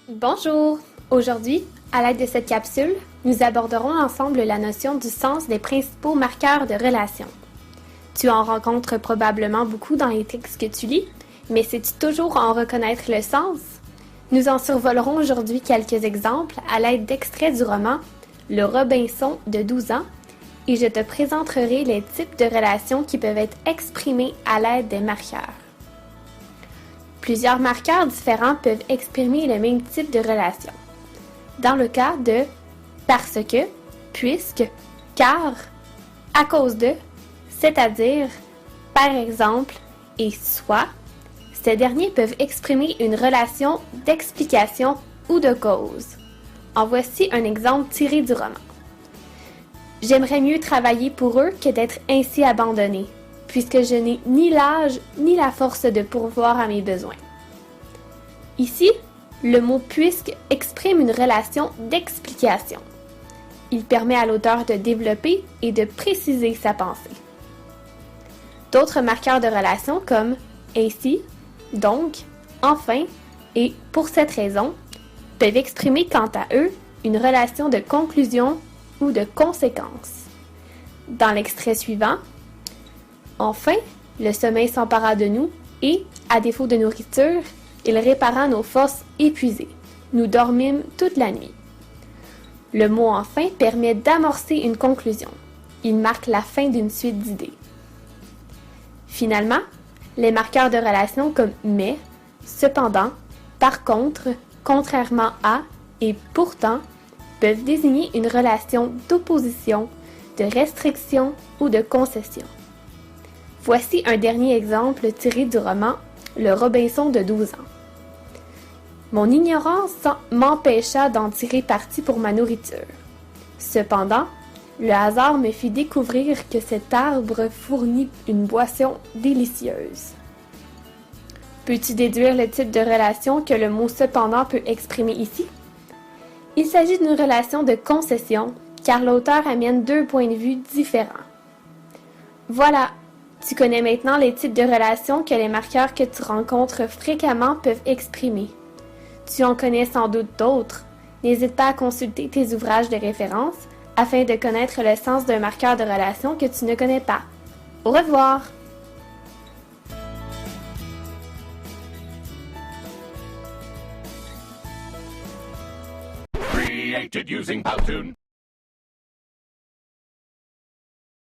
Bonjour! Aujourd'hui, à l'aide de cette capsule, nous aborderons ensemble la notion du sens des principaux marqueurs de relations. Tu en rencontres probablement beaucoup dans les textes que tu lis, mais sais-tu toujours en reconnaître le sens? Nous en survolerons aujourd'hui quelques exemples à l'aide d'extraits du roman Le Robinson de 12 ans et je te présenterai les types de relations qui peuvent être exprimés à l'aide des marqueurs. Plusieurs marqueurs différents peuvent exprimer le même type de relation. Dans le cas de parce que, puisque, car, à cause de, c'est-à-dire, par exemple et soit, ces derniers peuvent exprimer une relation d'explication ou de cause. En voici un exemple tiré du roman. J'aimerais mieux travailler pour eux que d'être ainsi abandonné, puisque je n'ai ni l'âge ni la force de pourvoir à mes besoins. Ici, le mot « puisque » exprime une relation d'explication. Il permet à l'auteur de développer et de préciser sa pensée. D'autres marqueurs de relation comme « ainsi »,« donc »,« enfin » et « pour cette raison » peuvent exprimer quant à eux une relation de conclusion ou de conséquence. Dans l'extrait suivant, « Enfin, le sommeil s'empara de nous et, à défaut de nourriture, il répara nos forces épuisées. Nous dormîmes toute la nuit. » Le mot « enfin » permet d'amorcer une conclusion. Il marque la fin d'une suite d'idées. Finalement, les marqueurs de relation comme « mais »,« cependant »,« par contre »,« contrairement à » et « pourtant » peuvent désigner une relation d'opposition, de restriction ou de concession. Voici un dernier exemple tiré du roman Le Robinson de 12 ans. Mon ignorance m'empêcha d'en tirer parti pour ma nourriture. Cependant, le hasard me fit découvrir que cet arbre fournit une boisson délicieuse. Peux-tu déduire le type de relation que le mot « cependant » peut exprimer ici? Il s'agit d'une relation de concession, car l'auteur amène deux points de vue différents. Voilà, tu connais maintenant les types de relations que les marqueurs que tu rencontres fréquemment peuvent exprimer. Tu en connais sans doute d'autres. N'hésite pas à consulter tes ouvrages de référence afin de connaître le sens d'un marqueur de relation que tu ne connais pas. Au revoir! Created using Powtoon.